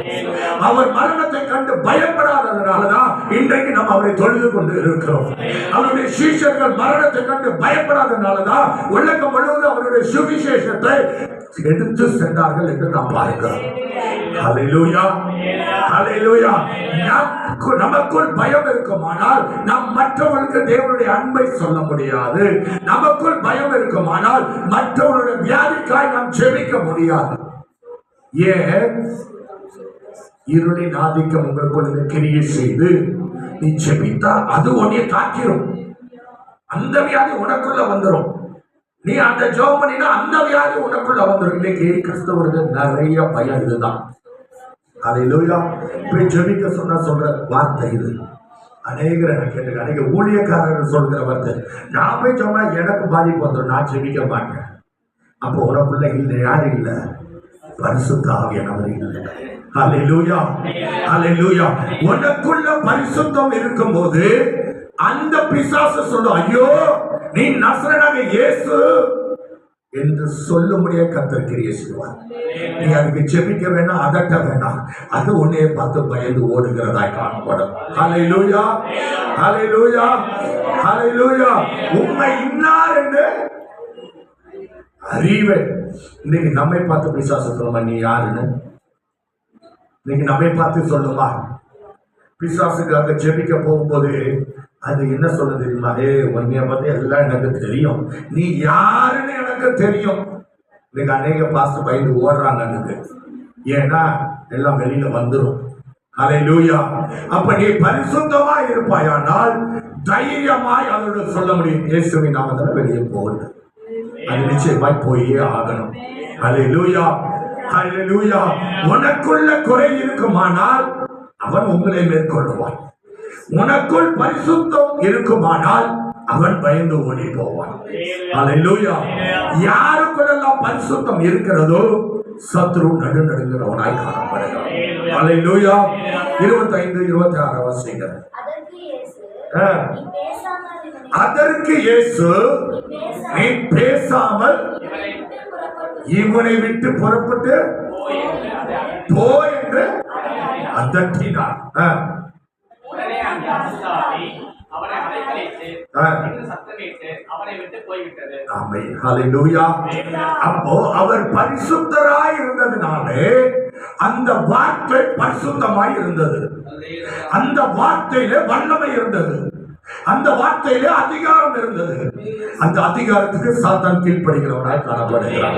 அவர் மரணத்தை கண்டு பயப்படாததுனாலதான் இன்றைக்கு நாம் அவரை தொழுது கொண்டு இருக்கிறோம். அவருடைய சீஷர்கள் மரணத்தை கண்டு பயப்படாததுனாலதான் உலகம் முழுவதும் அவருடைய சுவிசேஷத்தை எடுத்து சென்றார்கள் என்று நாம் பார்க்கிறோம். அல்லேலூயா, அல்லேலூயா. நமக்குள் பயம் இருக்குமானால் நாம் மற்றவர்களுக்கு தேவனுடைய அன்பை சொல்ல முடியாது. நமக்குள் பயம் இருக்குமானால் மற்றவர்களுடைய வியாதிக்காய் நாம் ஜெபிக்க முடியாது. ஏன்? இருளின் ஆதிக்கம் உங்களுக்குள்ள கிரியை செய்து நீ ஜெபித்தா அது உன்னை தாக்கிரும். அந்த வியாதி உனக்குள்ள வந்துடும். நீ அந்த ஜெபம் பண்ணினா அந்த வியாதி உனக்குள்ள வந்துடும். இன்னைக்கு கிறிஸ்தவருக்கு நிறைய பயம் இதுதான். ஹல்லேலூயா. போய் ஜெபிக்க சொல்ற வார்த்தை இது. அநேகரை நான் கேட்டுக்க, அநேக ஊழியக்காரர்கள் சொல்கிற வார்த்தை, நான் போய் சொன்னா எனக்கு பாதிப்பு வந்துடும், நான் ஜெபிக்க மாட்டேன். அப்போ உனக்குள்ள இல்லை, யாரு இல்லை? பரிசுத்த ஆவியானவர் இல்லை. ஹல்லேலூயா, ஹல்லேலூயா. உனக்குள்ள பரிசுத்தம் இருக்கும்போது அந்த பிசாசு சொல்லும், ஐயோ நீ நசரேயனாகிய இயேசு என்று சொல்லும்படியே கர்த்தர் கிரியை செய்வார். நீ அதுக்கு ஜெபிக்க வேண்டாம், அதட்ட வேண்டாம், அது உன்னையே பார்த்து பயந்து ஓடுகிறதாய் காணப்படும். ஹல்லேலூயா, ஹல்லேலூயா, ஹல்லேலூயா. உண்மை இன்னார் என்று அறிவேன். இன்னைக்கு நம்மை பார்த்து பிசாசு சொல்லுமா நீ யாருன்னு? இன்னைக்கு நம்மை பார்த்து சொல்லுமா? பிசாசுக்காக ஜெபிக்க போகும்போது அது என்ன சொல்ல தெரியுமா? உன்னைய பத்தி எல்லாம் எனக்கு தெரியும், நீ யாருன்னு எனக்கு தெரியும். இன்னைக்கு அநேக பாஸ்டர் பயந்து ஓடுறாங்க அதுக்கு. ஏன்னா எல்லாம் வெளியில வந்துடும். ஹல்லேலூயா. அப்ப நீ பரிசுத்தமா இருப்பாயானால் தைரியமாய் அதோட சொல்ல முடியும், இயேசுவின் நாமத்துல வெளியே போகுது. அது நிச்சயமாய் போயே ஆகணும். ஹல்லேலூயா, ஹல்லேலூயா. உனக்குள்ள குறை இருக்குமானால் அவன் உங்களை மேற்கொள்ளுவான். உனக்குள் பரிசுத்தம் இருக்குமானால் அவன் பயந்து ஓடி போவான். ஹல்லேலூயா. யாருக்குள்ளெல்லாம் பரிசுத்தம் இருக்கிறதோ சத்ரு நடுநடுங்கிறவனாய் காணப்படுகிறான். ஹல்லேலூயா. 25, 26 வாசிங்க. அதற்கு இயேசு, நீ பேசாமல் இவனை விட்டு புறப்பட்டு போ என்று அதட்டினார். அப்போ அவர் பரிசுத்தராய் இருந்ததுனாலே அந்த வார்த்தை பரிசுத்தமாய் இருந்தது. அந்த வார்த்தையில வல்லமை இருந்தது. அந்த வார்த்தையிலே அதிகாரம் இருந்தது. அந்த அதிகாரத்துக்கு சாத்தான் கீழ்ப்படுகிறவனாய் காணப்படுகிறான்.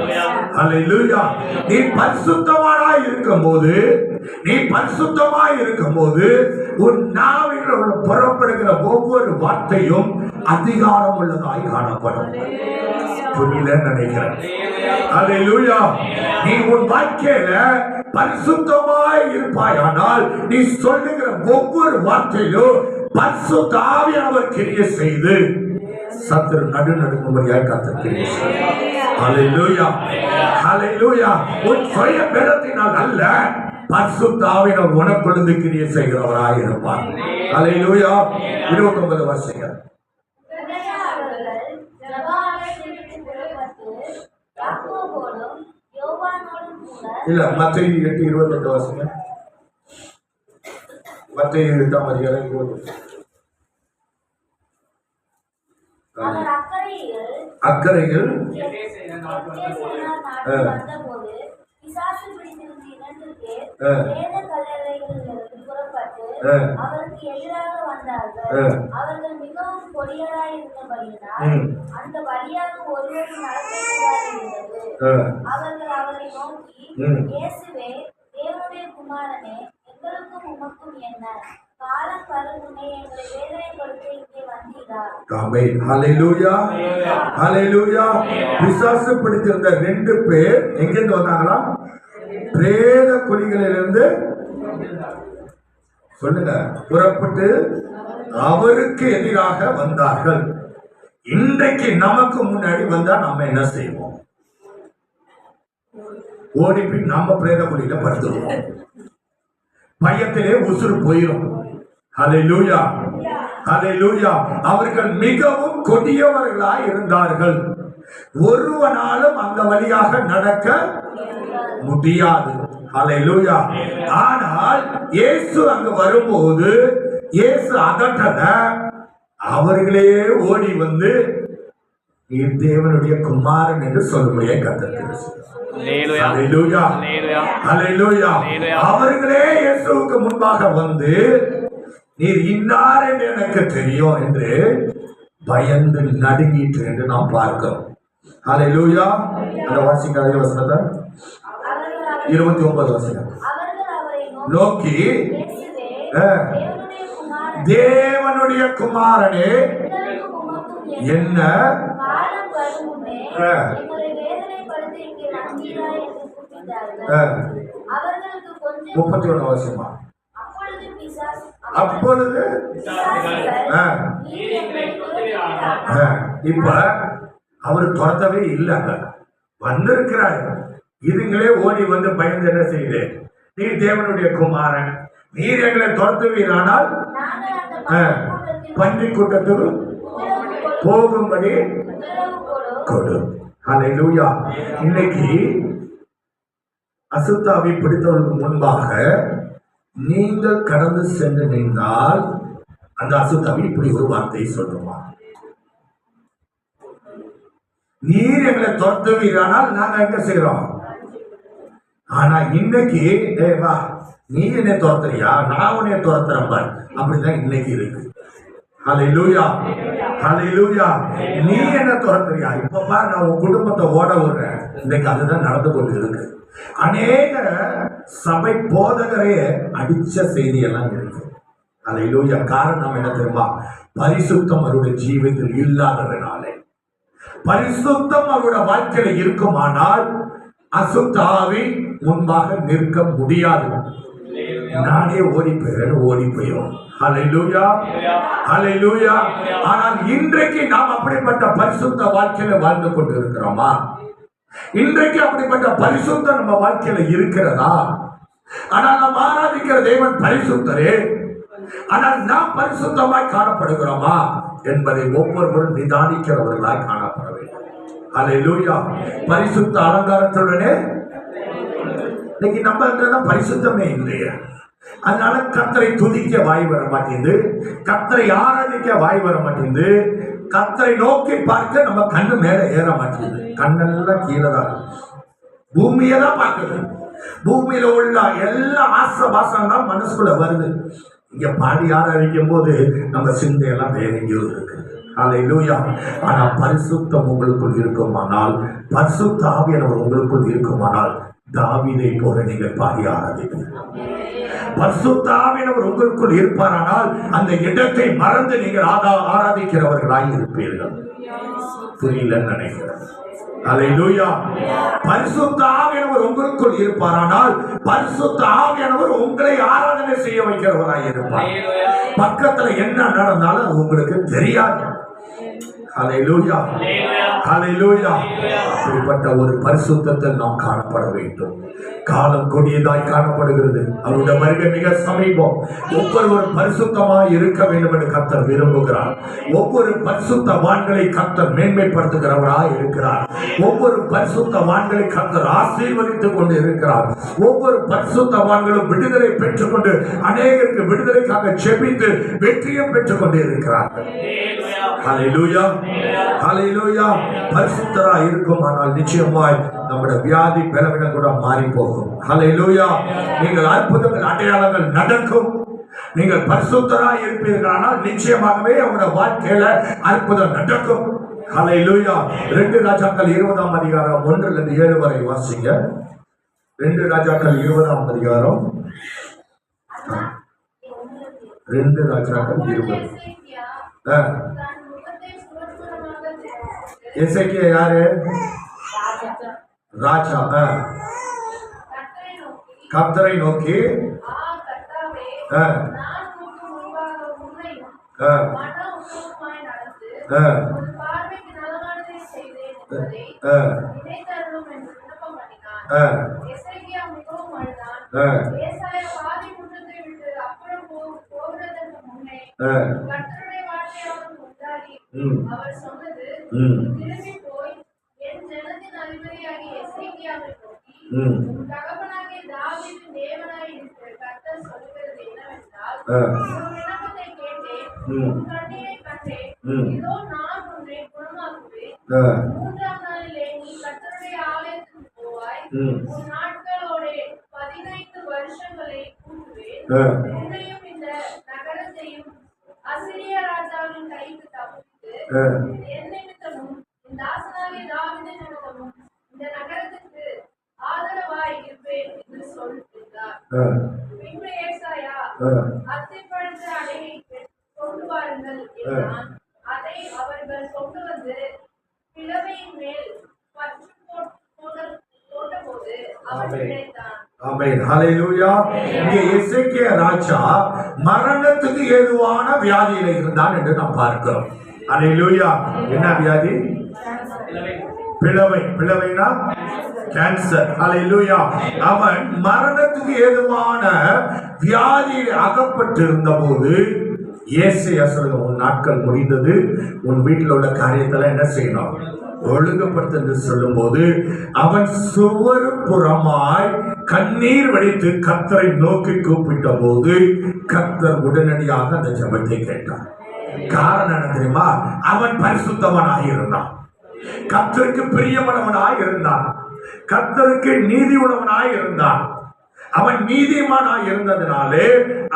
ஹல்லேலூயா. நீ பரிசுத்தமாய் இருக்கும்போது, நீ பரிசுத்தமாய் இருக்கும்போது உன் நாவில் புறப்படுகிற ஒவ்வொரு வார்த்தையும் அதிகாரம் உள்ளதாய் காணப்படும். புரியல நினைக்கிறேன். ஹல்லேலூயா. நீ உன் வாழ்க்கையில பரிசுத்தமாய் இருப்பாயானால் நீ சொல்லுகிற ஒவ்வொரு வார்த்தையிலும் பரிசுத்த ஆவியானவர் கிரியை செய்து சத்துரு நடுநடுங்கும்படியாய் கர்த்தர் கிரியை செய்வார். ஹல்லேலூயா, ஹல்லேலூயா. உன் சுய பலத்தினால் அல்ல, பரிசுத்த ஆவியானவர் உனக்குள்ளே கிரியை செய்கிறவராய் இருப்பார். ஹல்லேலூயா. 29 வருஷங்கள் இல்ல, மத்தேயு 8:28 வாசிங்க. மத்தேயு 8:28. அக்கறையில் அவருக்கு எதிராக வந்தார்கள். அவர்கள் மிகவும் கொடியராய் இருந்தபடியினால் அந்த வழியாக ஒருவரும் நடக்கக்கூடாது இருந்தது. அவர்கள் அவரை நோக்கி, இயேசுவே, தேவனுடைய குமாரனே, எங்களுக்கும் உமக்கும் என்ன? காலம் வரும் முன்னே எங்களை வேதனைப்படுத்த இங்கே வந்தீரா? ஆமென். ஹல்லேலூயா, ஹல்லேலூயா. பிசாசு பிடித்திருந்த 2 பேர் எங்கிருந்து வந்தாங்களா? பிரேத குழிகளிலிருந்து சொல்லுங்க, புறப்பட்டு அவருக்கு எதிராக வந்தார்கள். இன்றைக்கு நமக்கு முன்னாடி வந்தா நம்ம என்ன செய்வோம்? ஓடிப்பி நம்ம பிரேத குழியில படுத்துருவோம். பயத்திலே உசுறு போயிடும். ஹல்லேலூயா, ஹல்லேலூயா. அவர்கள் மிகவும் கொடியவர்களாய் இருந்தார்கள். ஒருவனாலும் அந்த வழியாக நடக்க முடியாது. ஹல்லேலூயா. ஆனால் இயேசு அங்கு வரும்போது இயேசு அதட்டத அவர்களே ஓடி வந்து தேவனுடைய குமாரன் என்று சொல்லும்படியே கர்த்தர். ஹல்லேலூயா, ஹல்லேலூயா. அவர்களே இயேசுவுக்கு முன்பாக வந்து நீர் இன்னார் என்று எனக்கு தெரியும் என்று பயந்து நடுங்கிட்டு என்று நாம் பார்க்கிறோம். ஹல்லேலூயா. அந்த வாசிக்க அதே வசனத்தை 29 வசனம். நோக்கி, தேவனுடைய குமாரனே, என்ன எங்களை வேதனைப்படுத்த இங்கே வந்தீரா என்று கூப்பிட்டார்கள். அவர்களுக்கு கொஞ்சம் 31 வருஷமா அப்பொழுது பிசாசு அப்பொழுது நீர் எங்களை துரத்துவீரானால் இப்ப அவரு துரத்தவே இல்லைங்க, வந்திருக்கிறாரு. இதுங்களே ஓடி வந்து பயந்து என்ன செய்யுது, நீர் தேவனுடைய குமாரன், நீர் எங்களை துரத்துவீரானால் நாங்கள் அந்த பன்றி கூட்டத்துக்கு போகும்படி கொடு. ஹல்லேலூயா. இன்னைக்கு அசுத்தாவை பிடித்தவர்களுக்கு முன்பாக நீங்கள் கடந்து சென்று நின்றால் அந்த அசுத்தாவி இப்படி ஒரு வார்த்தையை சொல்லுமா, நீர் எங்களை துரத்துவீரானால் நாங்க என்ன செய்யறோம். ஆனா இன்னைக்கு வா நீ என்னை துரத்துறியா, நான் உன்னை துரத்துறேன் பார், அப்படிதான் இன்னைக்கு இருக்கு. ஹல்லேலூயா, ஹல்லேலூயா. நீ என்ன துரத்துறியா, இப்ப பார் நான் உன் குடும்பத்தை ஓட விடுறேன். இன்னைக்கு அதுதான் நடந்து கொண்டு இருக்கு. அநேக சபை போதகரே அடிச்ச செய்தி எல்லாம் இருக்கு. ஹல்லேலூயா. காரணம் என்ன தெரியுமா, பரிசுத்தம் அவருடைய ஜீவிதத்தில் இல்லாததுனாலே. பரிசுத்தம் அவருடைய வாழ்க்கையில இருக்குமானால் அசுத்தாவி முன்பாக நிற்க முடியாது. நானே ஓடி போயிடும். ஹல்லேலூயா, ஹல்லேலூயா. ஆனால் இன்றைக்கு நாம் அப்படிப்பட்ட பரிசுத்த வாழ்க்கையில வாழ்ந்து கொண்டு இருக்கிறோமா? இன்றைக்கு அப்படிப்பட்ட பரிசுத்தம் நம்ம வாழ்க்கையில இருக்கிறதா? ஆனால் நாம் ஆராதிக்கிற தேவன் பரிசுத்தரே, ஆனால் நாம் பரிசுத்தமாய் காணப்படுகிறோமா என்பதை ஒவ்வொருவரும் நிதானிக்கிறவர்களாய் காணப்பட வேண்டும். ஹல்லேலூயா. பரிசுத்த அலங்காரத்துடனே இன்னைக்கு நம்ம பரிசுத்தமே இல்லையா, அதனால கர்த்தரை துதிக்க வாய் வர மாட்டேங்குது, கர்த்தரை ஆராதிக்க வாய் வர மாட்டேங்குது, கர்த்தரை நோக்கி பார்க்க நம்ம கண்ணு மேல ஏற மாட்டேங்குது. கண்ணெல்லாம் கீழே தான், பூமியை தான் பார்க்குது. பூமியில உள்ள எல்லா ஆசபாசம் தான் மனசுக்குள்ள வருது. இங்க பாடி ஆராதிக்கும் போது நம்ம சிந்தையெல்லாம் வேற எங்கேயோ இருக்கு. ஹல்லேலூயா. ஆனா பரிசுத்தம் உங்களுக்குள் இருக்குமானால், பரிசுத்த ஆவியானவர் உங்களுக்குள் இருக்குமானால், தாவீதை போல நீங்கள் பாடி ஆராதிப்பீர்கள். பரிசுத்த ஆவியானவர் உங்களுக்குள் இருப்பாரானால் அந்த இடத்தை மறந்து நீங்கள் ஆராதிக்கிறவர்களாய் இருப்பீர்கள். புரியலன்னு நினைக்கிறேன். ஹல்லேலூயா. பரிசுத்த ஆவியானவர் உங்களுக்குள் இருப்பாரானால் பரிசுத்த ஆவியானவர் உங்களை ஆராதனை செய்ய வைக்கிறவராய் இருப்பார். பக்கத்துல என்ன நடந்தாலும் உங்களுக்கு தெரியாது. ஹல்லேலூயா, ஹல்லேலூயா. அப்படிப்பட்ட ஒரு பரிசுத்தத்தில் நாம் காணப்பட வேண்டும். காலம் கொடியதாய் காணப்படுகிறது, அவருடைய வருகை மிக சமீபம். ஒவ்வொருவரும் பரிசுத்தமாய் இருக்க வேண்டும் என்று கர்த்தர் விரும்புகிறார். ஒவ்வொரு பரிசுத்தவான்களை கர்த்தர் மேன்மைப்படுத்துகிறவராய் இருக்கிறார். ஒவ்வொரு பரிசுத்தவான்களை கர்த்தர் ஆசீர்வதித்துக் கொண்டு இருக்கிறார். ஒவ்வொரு பரிசுத்தவான்களும் விடுதலை பெற்றுக் கொண்டு அநேகருக்கு விடுதலைக்காக செபித்து வெற்றியும் பெற்றுக் கொண்டு இருக்கிறார்கள். ஹல்லேலூயா, ஹல்லேலூயா. பரிசுத்தராய் இருக்குமானால் நிச்சயமாய் நம்முடைய வியாதி பலவீனம் கூட மாறி போகும். ஹல்லேலூயா. நீங்கள் அற்புதங்கள் அடையாளங்கள் நடக்கும். நீங்கள் பரிசுத்தராய் இருப்பீர்களானால் நிச்சயமாகவே உங்களுடைய வாழ்க்கையில அற்புதம் நடக்கும். ஹல்லேலூயா. 2 ராஜாக்கள் 20ஆம் அதிகாரம் 1-7 வரை வாசிங்க. 2 ராஜாக்கள் 20ஆம் அதிகாரம் 2 ராஜாக்கள் 20. எசேக்கியா யாரு? ராஜா. கர்த்தரை நோக்கி அவர் சொன்னது, திரும்பி போய் என் ஜனத்தின் அதிபதியாகிய எசேக்கியாவை நோக்கி, உன் தகப்பனாகிய தாவீதின் தேவனாய் இருக்கிற கர்த்தர் சொல்லுகிறது என்னவென்றால், உன் விண்ணப்பத்தை கேட்டேன், உன் கண்ணீரை கண்டேன், இதோ நான் உன்னை குணமாக்குவேன். 3ஆம் நாளிலே நீ கர்த்தருடைய ஆலயத்துக்கு போவாய், உன் நாட்களோட 15 வருஷங்களை கூட்டுவேன். உன்னையும் இந்த நகரத்தையும் அசீரிய ராஜாவின் கைக்கு தப்புவித்து, என் நிமித்தமும் என் தாசனாகிய தாவீதின் நிமித்தமும் இந்த நகரத்துக்கு ஆதரவாய் இருப்பேன் என்று சொல்லிட்டார். பின்பு ஏசாயா, அத்திப்பழத்த அடையை கொண்டு வாருங்கள் என்றான். அதை அவர்கள் கொண்டு வந்து பிளவையின் மேல் ஆமென். ஹல்லேலூயா. இங்கே எசேக்கியா ராஜா மரணத்துக்கு ஏதுவான வியாதியில இருந்தான் என்று நாம் பார்க்கிறோம். ஹல்லேலூயா. என்ன வியாதி? பிளவைனா கேன்சர். ஹல்லேலூயா. அவன் மரணத்துக்கு ஏதுவான வியாதியில் அகப்பட்டிருந்த போது ஏசாயா சொல்லுங்க, உன் நாட்கள் முடிந்தது, உன் வீட்டில் உள்ள காரியத்தில் என்ன செய்யணும், ஒழுங்குபடுத்த என்று சொல்லும் போது அவன் சுவர் புறமாய் கண்ணீர் வடித்து கர்த்தரை நோக்கி கூப்பிட்ட போது கர்த்தர் உடனடியாக அந்த ஜெபத்தை கேட்டார். காரணம் என்ன தெரியுமா? அவன் பரிசுத்தவனாக இருந்தான், கர்த்தருக்கு பிரியமானவனாய் இருந்தான், கர்த்தருக்கு நீதி உள்ளவனாய் இருந்தான். அவன் நீதிமானாய் இருந்ததினாலே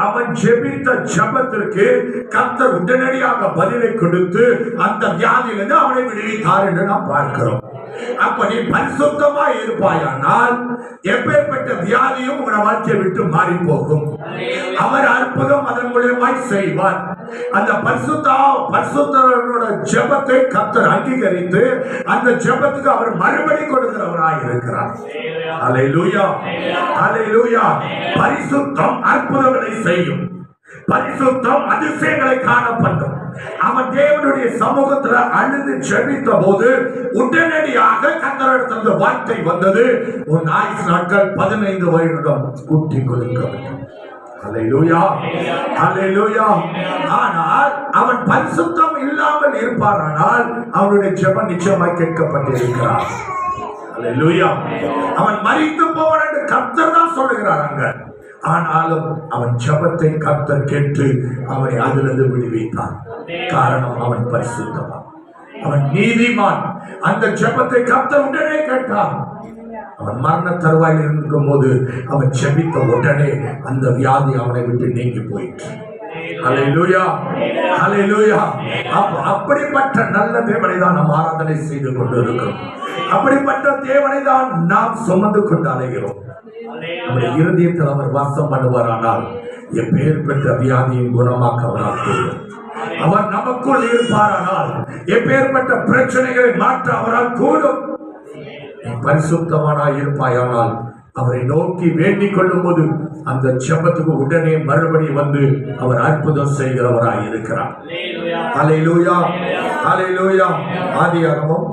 அவன் ஜெபித்த ஜெபத்திற்கு கர்த்தர் உடனடியாக பதிலை கொடுத்து அந்த வியாதியிலிருந்து அவனை விடுவித்தார் என்று நாம் பார்க்கிறோம். அப்படி பரிசுத்தமாய் இருப்பாயானால் எப்பேற்பட்ட வியாதியும் உங்களை வாழ்க்கையை விட்டு மாறி போகும். அவர் அற்புதம் அதன் மூலமாய் செய்வார். அந்த பரிசுத்தரோட ஜெபத்தை கர்த்தர் அங்கீகரித்து அந்த ஜெபத்துக்கு அவர் மறுபடி கொடுக்கிறவராய் இருக்கிறார். அல்லேலூயா, அல்லேலூயா. பரிசுத்தம் அற்புதங்களை செய்யும், பரிசுத்தம் அதிசயங்களை காணப்படும். அவன் தேவனுடைய சமூகத்துல அழுது ஜெபித்த போது உடனடியாக கர்த்தரிடத்திலிருந்து வார்த்தை வந்தது, உன் ஆயுசு நாட்கள் 15 வருடம் கூட்டி கொடுக்க வேண்டும். அல்லேலூயா, அல்லேலூயா. ஆனால் அவன் பரிசுத்தம் இல்லாமல் இருப்பாரானால் அவனுடைய ஜெபம் நிச்சயமாய் கேட்கப்பட்டிருக்கிறார். அல்லேலூயா. அவன் மரித்து போவான் என்று கர்த்தர் தான் சொல்லுகிறார் அங்க. ஆனாலும் அவன் ஜெபத்தை கர்த்தர் கேட்டு அவனை அதிலிருந்து விடுவித்தான். காரணம் அவன் பரிசுத்தவான், அவன் நீதிமான். அந்த ஜெபத்தை கர்த்தர் உடனே கேட்டான். அவன் மரண தருவாயில் இருக்கும் போது அவன் ஜெபித்த உடனே அந்த வியாதி அவனை விட்டு நீங்கி போயிற்று. அல்லேலூயா, அல்லேலூயா. அப்படிப்பட்ட நல்ல தேவனை தான் நாம் ஆராதனை செய்து கொண்டு இருக்கிறோம். அப்படிப்பட்ட தேவனை தான் நாம் சுமந்து கொண்டு அலைகிறோம். நம்முடைய இருதயத்தில் அவர் வாசம் பண்ணுவாரானால் எப்பேர் பெற்ற வியாதியின் குணமாக்க அவரால் கூடும். அவர் நமக்குள் இருப்பாரானால் எப்பேற்பட்ட பிரச்சனைகளை மாற்ற அவரால் கூடும். பரிசுத்தமானாய் இருப்பாயானால் அவரை நோக்கி வேண்டிக் கொள்ளும் போது அந்த ஜெபத்துக்கு உடனே மறுபடி வந்து அவர் அற்புதம் செய்கிறவராய் இருக்கிறார். அல்லேலூயா, அல்லேலூயா. ஆதியாகமம்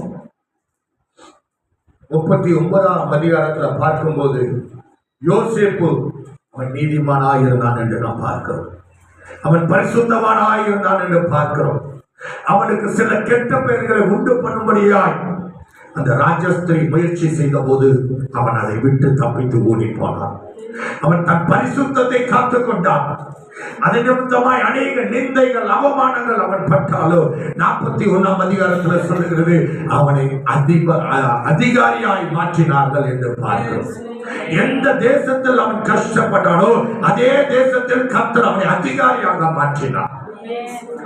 39ஆம் அதிகாரத்துல பார்க்கும்போது யோசேப்பு அவன் நீதிமானாய் இருந்தான் என்று நாம் பார்க்கிறோம். அவன் பரிசுத்தமானாய் இருந்தான் என்று பார்க்கிறோம். அவனுக்கு சில கெட்ட பெயர்களை உண்டு பண்ணும்படியாய் அந்த ராஜஸ்திரி முயற்சி செய்த போது அவன் அதை விட்டு தப்பித்து ஓடி போனான். அவன் தன் பரிசுத்தத்தை காத்துக் கொண்டான். அதை நிமித்தமாய் அநேக நிந்தைகள் அவமானங்கள் அவன் பட்டாலோ 41ஆம் அதிகாரத்தில் சொல்லுகிறது அவனை அதிகாரியாய் மாற்றினார்கள் என்று பார்க்கிறோம். எந்த தேசத்தில் அவன் கஷ்டப்பட்டானோ அதே தேசத்தில் கர்த்தர் அவனை அதிகாரியாக மாற்றினார்.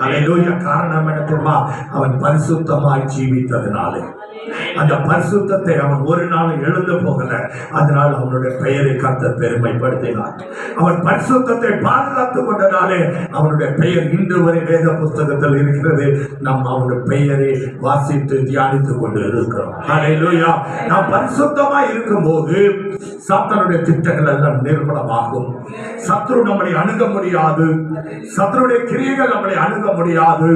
அல்லேலூயா. காரணம் என்ன தெரியுமா? அவன் பரிசுத்தமாய் ஜீவித்ததினாலே. அந்த பரிசுத்தத்தை அவன் ஒரு நாள் எழுந்து போகல, அதனால் அவனுடைய பெயரை கர்த்தர் பெருமைப்படுத்தினார். அவன் பரிசுத்தத்தை பாதுகாத்துக் கொண்டனாலே அவனுடைய பெயர் இன்று வரை வேத புஸ்தகத்தில் இருக்கிறது. நாம் அவனுடைய பெயரை வாசித்து தியானித்துக் கொண்டு இருக்கிறோம். அல்லேலூயா. நாம் பரிசுத்தமாய் இருக்கும் போது சாத்தானுடைய திட்டங்கள் எல்லாம் நிர்மூலமாகும். சத்துரு நம்மளை அணுக முடியாது, சத்துருடைய கிரியைகள் நம்மளை அணுக முடியாது.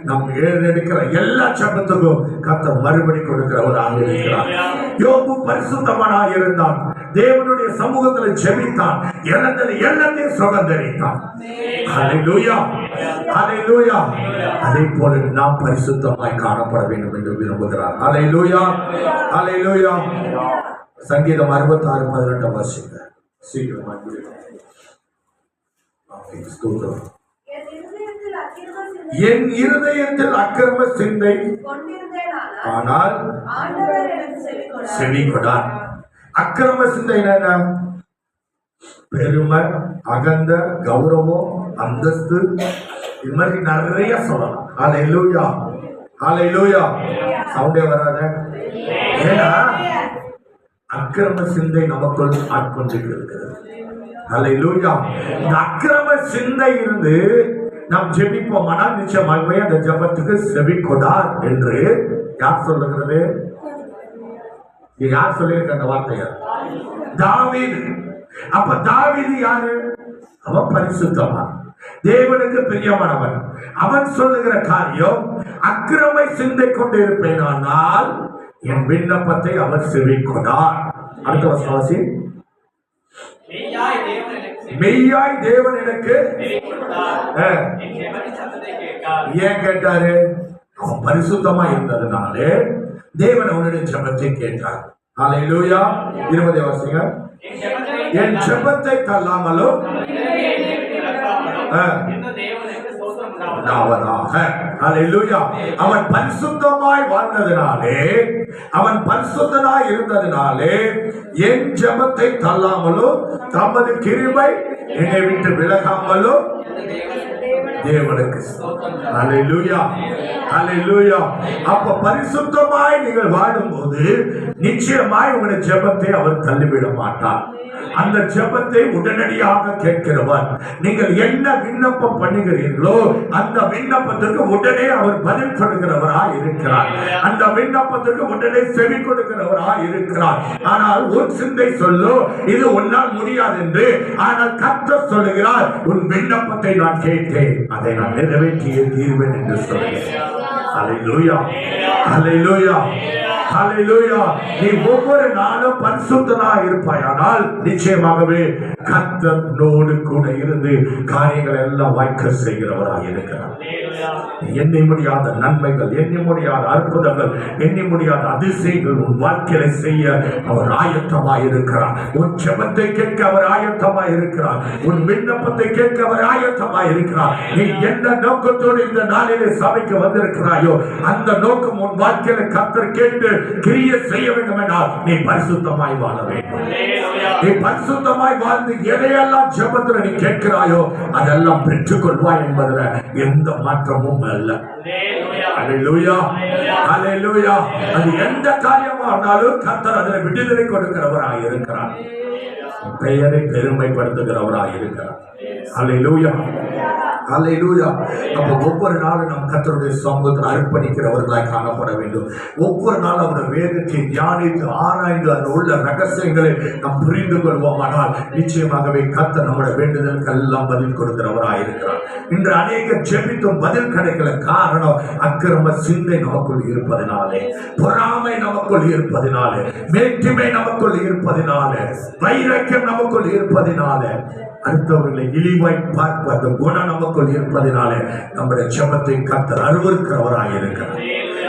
நம் ஏறெடுக்கிற எல்லா சபத்துக்கும் கர்த்தர் மறுபடி கொடுக்கிறவராக இருக்கிறார். யோபு பரிசுத்தவனாக இருந்தான், தேவனுடைய சமூகத்தில் ஜெபித்தான், இழந்தது எல்லாத்தையும் சுகந்தரித்தான். அல்லேலூயா, அல்லேலூயா. அதே போல நாம் பரிசுத்தமாய் காணப்பட வேண்டும் என்று விரும்புகிறார். அல்லேலூயா, அல்லேலூயா. சங்கீதம் 66:18 வாசிங்க. சீக்கிரமா என் இருதயத்தில் அக்கிரம சிந்தை ஆனால் செவி கொடார். அக்கிரம சிந்தை என்ன? பெருமை, அகந்த, கௌரவம், அந்தஸ்து, இது மாதிரி நிறைய சொல்லலாம். அல்லேலூயா, அல்லேலூயா. சவுண்டே வராத. ஏன்னா அக்கிரம சிந்தை நமக்குள் ஆட்கொண்டிருக்கிறது. அல்லேலூயா. இந்த அக்கிரம சிந்தை இருந்து நாம் ஜெபிப்போமானால் நிச்சயமாகவே அந்த ஜெபத்துக்கு செவி கொடார் என்று யார் சொல்லுகிறது? யார் சொல்லியிருக்க அந்த வார்த்தையை? தாவீது. அப்ப தாவீது யாரு? அவன் பரிசுத்தவான், தேவனுக்கு பிரியமானவன். அவன் சொல்லுகிற காரியம், அக்கிரமை சிந்தை கொண்டு இருப்பேனானால் என் விண்ணப்பத்தை அவர் செவிக்கொண்டார். அடுத்த வசனவாசி, மெய்யாய் தேவன் எனக்கு ஏன் கேட்டாரு? அவன் பரிசுத்தமா இருந்ததுனாலே தேவன் அவனுடைய ஜெபத்தை கேட்டார். ஹல்லேலூயா. 20 வாசிங்க. என் ஜெபத்தை தள்ளாமலும் அவன் பரிசுத்தமாய் வாழ்ந்ததினாலே, அவன் பரிசுத்தனாய் இருந்ததினாலே என் ஜெபத்தை தள்ளாமலும் தமது கிருபை என்னை விட்டு விலகாமலும் தேவனுக்கு. ஹல்லேலூயா, ஹல்லேலூயா. அப்ப பரிசுத்தமாய் நீங்கள் வாழும்போது நிச்சயமாய் உங்களுடைய ஜெபத்தை அவர் தள்ளிவிட மாட்டார். அந்த ஜெபத்தை உடனடியாக கேட்கிறவர். நீங்கள் என்ன விண்ணப்பம் பண்ணுகிறீர்களோ அந்த விண்ணப்பத்திற்கு உடனே அவர் பதில் கொடுக்கிறவராய் இருக்கிறார். அந்த விண்ணப்பத்திற்கு உடனே செவி கொடுக்கிறவராய் இருக்கிறார். ஆனால் உன் சிந்தை சொல்லோ இது உன்னால் முடியாது என்று. ஆனால் கர்த்தர் சொல்லுகிறார், உன் விண்ணப்பத்தை நான் கேட்டேன், அதை நான் நிறைவேற்றியே தீர்வேன் என்று சொல்லுகிறேன். ஹல்லேலூயா, ஹல்லேலூயா, ஹல்லேலூயா. நீ ஒவ்வொரு நாளும் பரிசுத்தனாய் இருப்பாயானால் நிச்சயமாகவே கர்த்தரோடு கூட இருந்து காரியங்கள் எல்லாம் வாய்க்க செய்கிறவராய் இருக்கிறார். எண்ணி முடியாத நன்மைகள், எண்ணி முடியாத அற்புதங்கள், எண்ணி முடியாத அதிசயங்கள் உன் வாழ்க்கையை செய்ய அவர் ஆயத்தமாய் இருக்கிறார். உன் ஜெபத்தை கேட்க அவர் ஆயத்தமாய் இருக்கிறார். உன் விண்ணப்பத்தை கேட்க அவர் ஆயத்தமாய் இருக்கிறார். நீ எந்த நோக்கத்தோடு இந்த நாளிலே சபைக்கு வந்திருக்கிறாயோ அந்த நோக்கம் உன் வாழ்க்கையில கர்த்தர் கேட்டு கிரியை செய்ய வேண்டும் என்றால் நீ பரிசுத்தமாய் வாழ வேண்டும். நீ பரிசுத்தமாய் வாழ்ந்து எதையெல்லாம் ஜெபத்தில் நீ கேட்கிறாயோ அதெல்லாம் பெற்றுக் கொள்வாய் என்பதில் எந்த மாற்றமும் அல்ல. ஹல்லேலூயா, ஹல்லேலூயா. அது எந்த காரியமா இருந்தாலும் கர்த்தர் அதில் விடுதலை கொடுக்கிறவராய் இருக்கிறார். பெயரை பெருமைப்படுத்துகிறவராய் இருக்கிறார். ஹல்லேலூயா, ஹல்லேலூயா. அப்ப ஒவ்வொரு நாளும் நம் கர்த்தருடைய சமூகத்தில் அர்ப்பணிக்கிறவர்களாய் காணப்பட வேண்டும். ஒவ்வொரு நாளும் அவருடைய வேதத்தை தியானித்து ஆராய்ந்து அதில் உள்ள ரகசியங்களை நாம் புரிந்து கொள்வோமானால் நிச்சயமாகவே கர்த்தர் நம்முடைய வேண்டுதலுக்கு எல்லாம் பதில் கொடுக்கிறவராய் இருக்கிறார். இன்று அநேக ஜெபித்தும் பதில் கிடைக்கல. காரணம் அக்கிரம சிந்தை நமக்குள் இருப்பதினாலே, பொறாமை நமக்குள் இருப்பதினாலே, மேட்டிமை நமக்குள் இருப்பதினாலே, வைராக்கியம் நமக்குள் இருப்பதினாலே, அடுத்தவர்களை இழிவாய் பார்ப்ப அந்த குணம் நமக்குள் இருப்பதினாலே நம்முடைய ஜெபத்தை கர்த்தர் அருவருக்கிறவராய் இருக்கிறார்.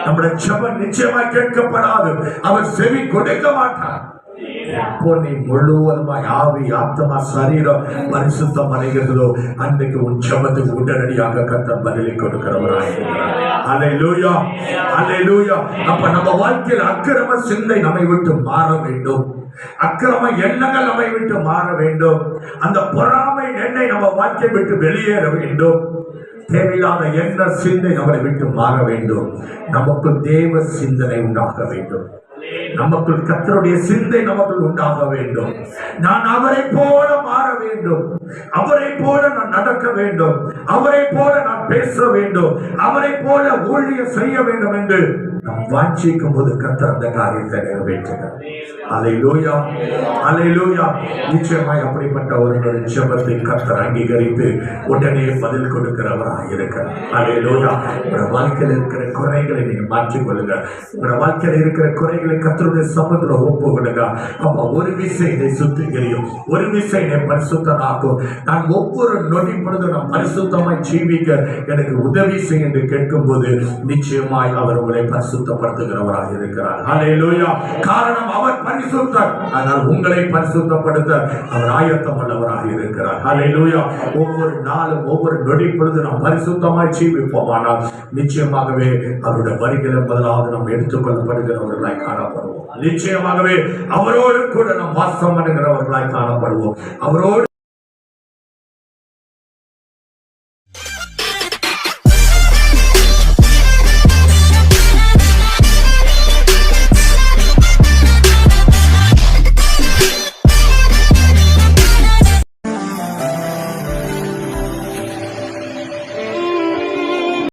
நம்முடைய ஜெபம் நிச்சயமாய் கேட்கப்படாது. அவர் செவி கொடுக்க மாட்டார். எப்போ நீ முழுவதுமாய் ஆவி, ஆத்மா, சரீரம் பரிசுத்தம் அடைகிறதோ அன்றைக்கு உன் ஜெபத்துக்கு உடனடியாக கர்த்தர் பதிலை கொடுக்கிறவராய் இருக்கிறார். ஹல்லேலூயா, ஹல்லேலூயா. அப்ப நம்ம வாழ்க்கையில் அக்கிரம சிந்தை நம்மை விட்டு மாற வேண்டும். அக்கிரம எண்ணங்கள் நம்மை விட்டு மாற வேண்டும். அந்த பொறாமை எண்ணெய் நம்ம வாழ்க்கை விட்டு வெளியேற வேண்டும். தேவையில்லாத எண்ண சிந்தை நம்மளை விட்டு மாற வேண்டும். நமக்குள் தேவ சிந்தனை உண்டாக வேண்டும். நமக்குள் கர்த்தருடைய சிந்தை நமக்குள் உண்டாக வேண்டும். நான் அவரை போல மாற வேண்டும். அவரை போல நான் நடக்க வேண்டும். அவரை போல நான் பேச வேண்டும். அவரை போல ஊழியம் செய்ய வேண்டும் என்று நாம் வாஞ்சிக்கும் போது கர்த்தர் அந்த காரியத்தை நிறைவேற்றுகிறார். ஹல்லேலூயா, ஹல்லேலூயா. நிச்சயமாய் அப்படிப்பட்ட ஒரு ஜெபத்தை கர்த்தர் அங்கீகரித்து உடனே பதில் கொடுக்கிறவராக இருக்கிறார். ஹல்லேலூயா. உங்களோட வாழ்க்கையில் இருக்கிற குறைகளை நீங்க மாற்றிக் கொள்ளுங்க. உங்களோட வாழ்க்கையில் இருக்கிற குறைகளை கர்த்தருடைய சமூகத்தில் ஒப்பு கொடுங்க. அப்ப ஒரு விசை இதை சுத்திகரியும், ஒரு விசை என்னை பரிசுத்தமாக்கும். நான் ஒவ்வொரு நொடி பொழுதும் நான் பரிசுத்தமாய் ஜீவிக்க எனக்கு உதவி செய்ய என்று கேட்கும் போது நிச்சயமாய் அவர் உங்களை பரிசுத்தப்படுத்துகிறவராக இருக்கிறார். ஹல்லேலூயா. காரணம் அவர் பரிசுத்தர். ஆனால் உங்களை பரிசுத்தப்படுத்த அவர் ஆயத்தம் உள்ளவராக இருக்கிறார். ஹல்லேலூயா. ஒவ்வொரு நாளும் ஒவ்வொரு நொடி பொழுது நாம் பரிசுத்தமாய் ஜீவிப்போமானால் நிச்சயமாகவே அவருடைய வருகையில் முதலாவது நாம் எடுத்துக்கொள்ளப்படுகிறவர்களாய் காணப்படுவோம். நிச்சயமாகவே அவரோடு கூட நாம் வாசம் பண்ணுகிறவர்களாய் காணப்படுவோம். அவரோடு